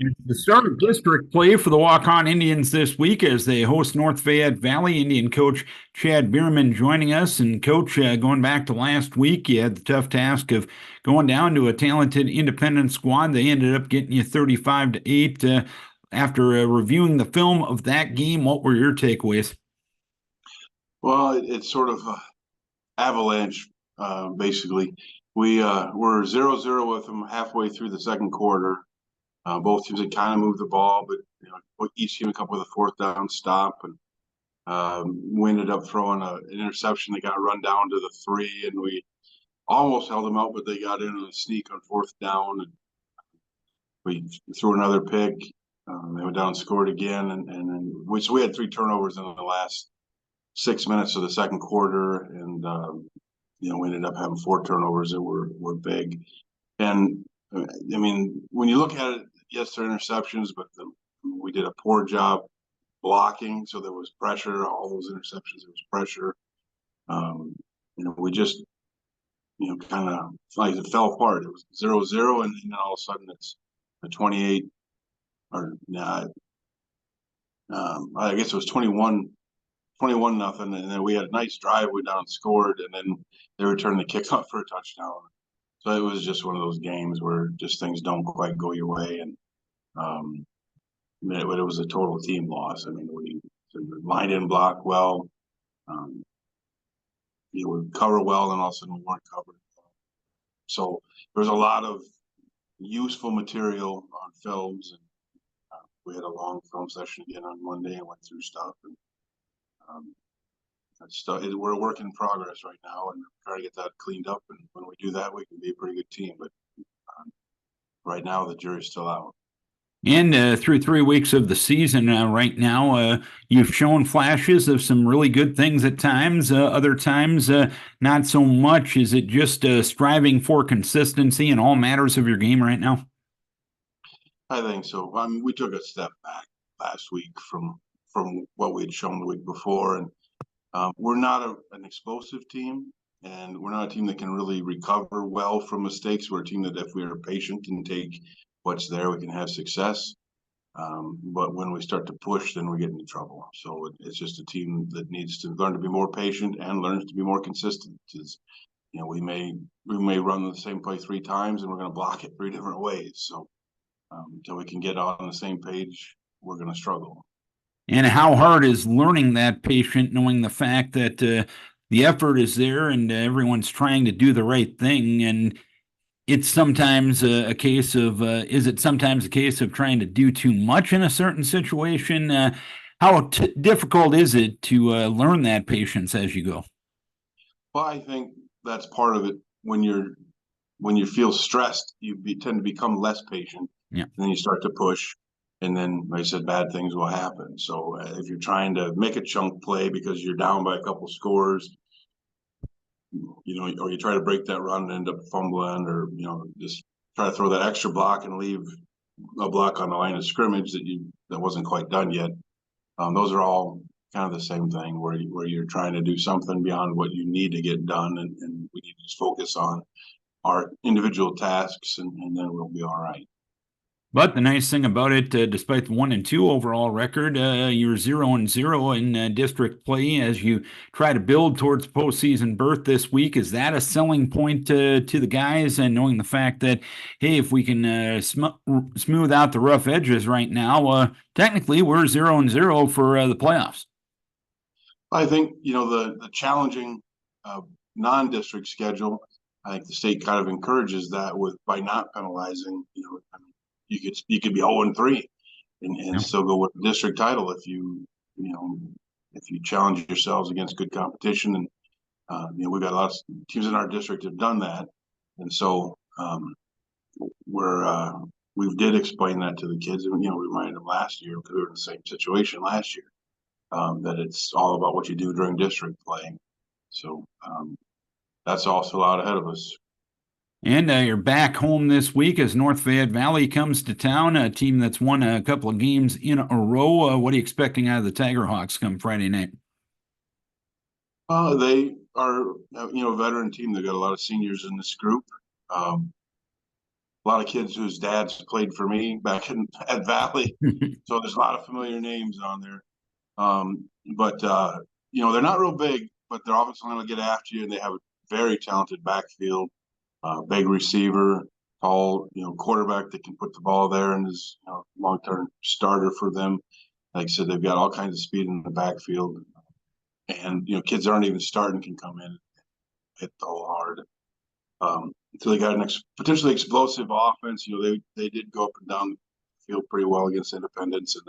It's the start of district play for the Walk-On Indians this week as they host North Fayette Valley. Indian coach Chad Beermann joining us. And coach, going back to last week, you had the tough task of going down to a talented independent squad. They ended up getting you 35-8. After reviewing the film of that game, what were your takeaways? Well, it's sort of avalanche, basically. We were 0-0 with them halfway through the second quarter. Both teams had kind of moved the ball, but each team would come up with a fourth down stop, and we ended up throwing an interception. They got run down to the 3, and we almost held them out, but they got in on a sneak on fourth down, and we threw another pick. They went down and scored again, and then we had 3 turnovers in the last 6 minutes of the second quarter, and we ended up having 4 turnovers that were big. And I mean, when you look at it, yes, they're interceptions, but we did a poor job blocking, so there was pressure. All those interceptions, there was pressure. We just kind of like it fell apart. It was 0-0, and then all of a sudden it's a 28, or I guess it was 21 nothing, and then we had a nice drive. We down and scored, and then they returned the kickoff for a touchdown. So it was just one of those games where just things don't quite go your way, and it was a total team loss. I mean, we line didn't block well, we cover well, and all of a sudden we weren't covered. So there was a lot of useful material on films, and we had a long film session again on Monday and went through stuff. And we're a work in progress right now, and trying to get that cleaned up. And when we do that, we can be a pretty good team. But right now, the jury's still out. And through 3 weeks of the season right now, you've shown flashes of some really good things at times. Other times, not so much. Is it just striving for consistency in all matters of your game right now? I think so. I mean, we took a step back last week from what we had shown the week before, and we're not an explosive team, and we're not a team that can really recover well from mistakes. We're a team that if we are patient and take what's there, we can have success. But when we start to push, then we get into trouble. So it's just a team that needs to learn to be more patient and learns to be more consistent. We may run the same play 3 times, and we're going to block it 3 different ways. So until we can get on the same page, we're going to struggle. And how hard is learning that patient, knowing the fact that the effort is there and everyone's trying to do the right thing, and it's sometimes a case of is it sometimes a case of trying to do too much in a certain situation? How difficult is it to learn that patience as you go? Well, I think that's part of it. When you feel stressed, tend to become less patient, Yeah. and then you start to push, and then, like I said, bad things will happen. So if you're trying to make a chunk play because you're down by a couple scores, or you try to break that run and end up fumbling, or just try to throw that extra block and leave a block on the line of scrimmage that wasn't quite done yet. Those are all kind of the same thing, where you're trying to do something beyond what you need to get done, and we need to just focus on our individual tasks, and then we'll be all right. But the nice thing about it, despite the 1-2 overall record, you're 0-0 in district play as you try to build towards postseason berth this week. Is that a selling point to the guys, and knowing the fact that, hey, if we can smooth out the rough edges right now, technically we're 0-0 for the playoffs? I think the challenging non-district schedule. I think the state kind of encourages that by not penalizing. You could be 0-3 and still go with the district title if you challenge yourselves against good competition. And we've got lots of teams in our district have done that, and so we did explain that to the kids, and we reminded them last year, because we were in the same situation last year, that it's all about what you do during district play. So that's also out ahead of us. And you're back home this week as North Fayette Valley comes to town, a team that's won a couple of games in a row. What are you expecting out of the Tiger Hawks come Friday night? They are, a veteran team. They've got a lot of seniors in this group. A lot of kids whose dads played for me back at Valley. So there's a lot of familiar names on there. But they're not real big, but they're obviously going to get after you, and they have a very talented backfield, big receiver, tall, quarterback that can put the ball there and is long-term starter for them. Like I said, they've got all kinds of speed in the backfield, and kids aren't even starting can come in and hit the hole hard. So they got an potentially explosive offense. They did go up and down the field pretty well against Independence, and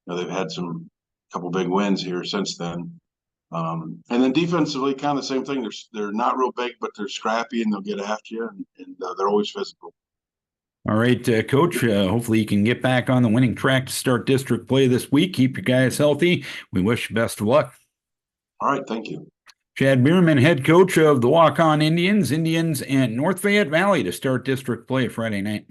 then they've had some couple big wins here since then. And then defensively, kind of the same thing. They're not real big, but they're scrappy and they'll get after you, and they're always physical. All right, Coach. Hopefully you can get back on the winning track to start district play this week. Keep your guys healthy. We wish you best of luck. All right, thank you. Chad Beermann, head coach of the Walk-On Indians and North Fayette Valley to start district play Friday night.